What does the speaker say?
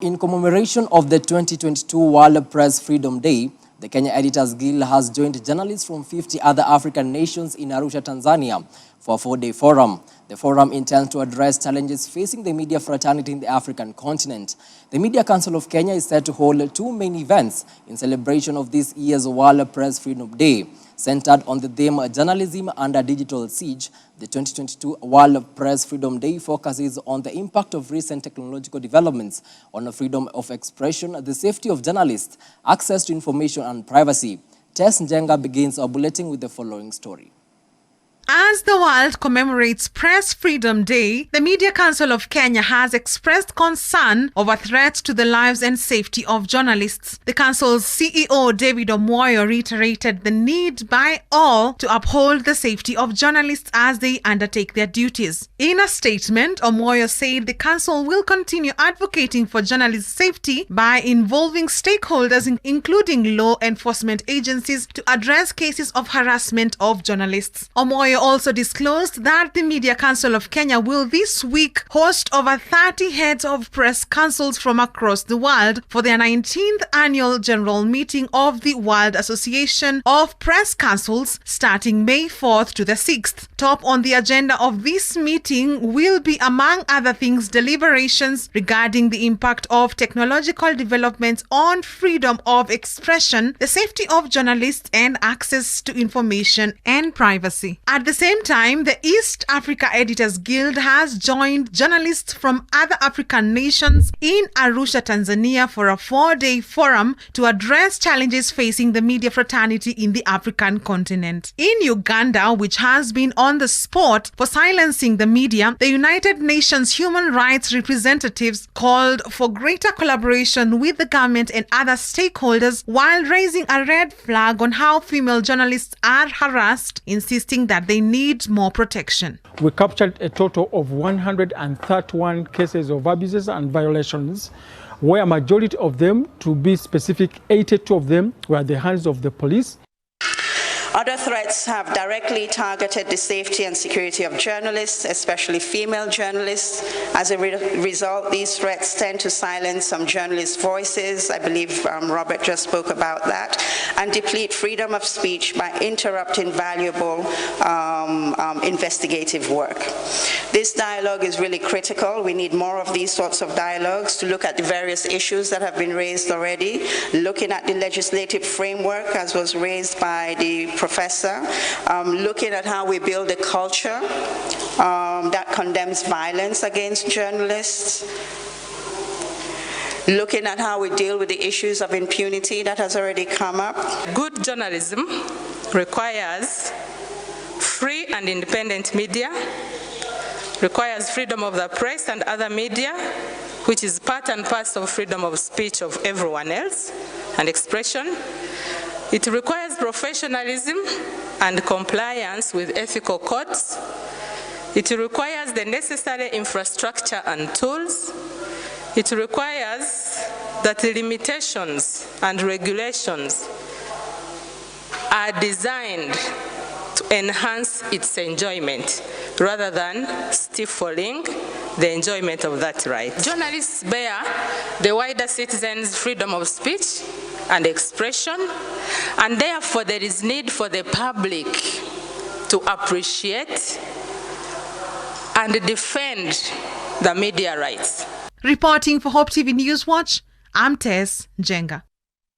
In commemoration of the 2022 World Press Freedom Day, the Kenya Editors Guild has joined journalists from 50 other African nations in Arusha, Tanzania for a four-day forum. The forum intends to address challenges facing the media fraternity in the African continent. The Media Council of Kenya is set to hold two main events in celebration of this year's World Press Freedom Day. Centered on the theme Journalism Under Digital Siege, the 2022 World Press Freedom Day focuses on the impact of recent technological developments on freedom of expression, the safety of journalists, access to information and privacy. Tess Njenga begins our bulletin with the following story. As the world commemorates Press Freedom Day, the Media Council of Kenya has expressed concern over threats to the lives and safety of journalists. The council's CEO, David Omoyo, reiterated the need by all to uphold the safety of journalists as they undertake their duties. In a statement, Omoyo said the council will continue advocating for journalists' safety by involving stakeholders, including law enforcement agencies, to address cases of harassment of journalists. Omoyo also disclosed that the Media Council of Kenya will this week host over 30 heads of press councils from across the world for their 19th annual general meeting of the World Association of Press Councils starting May 4th to the 6th. Top on the agenda of this meeting will be, among other things, deliberations regarding the impact of technological developments on freedom of expression, the safety of journalists, and access to information and privacy. At the same time, the East Africa Editors Guild has joined journalists from other African nations in Arusha, Tanzania for a four-day forum to address challenges facing the media fraternity in the African continent. In Uganda, which has been on the spot for silencing the media, the United Nations human rights representatives called for greater collaboration with the government and other stakeholders while raising a red flag on how female journalists are harassed, insisting that they need more protection. We captured a total of 131 cases of abuses and violations, where a majority of them, to be specific, 82 of them were at the hands of the police. Other threats have directly targeted the safety and security of journalists, especially female journalists. As a result, these threats tend to silence some journalists' voices. I believe Robert just spoke about that, and deplete freedom of speech by interrupting valuable investigative work. This dialogue is really critical. We need more of these sorts of dialogues to look at the various issues that have been raised already, looking at the legislative framework as was raised by the professor, looking at how we build a culture that condemns violence against journalists, looking at how we deal with the issues of impunity that has already come up. Good journalism requires free and independent media, requires freedom of the press and other media, which is part and parcel of freedom of speech of everyone else and expression. It requires professionalism and compliance with ethical codes. It requires the necessary infrastructure and tools. It requires that the limitations and regulations are designed to enhance its enjoyment rather than stifling the enjoyment of that right. Journalists bear the wider citizens' freedom of speech and expression, and therefore there is need for the public to appreciate and defend the media rights. Reporting for Hope TV News Watch, I'm Tess Njenga.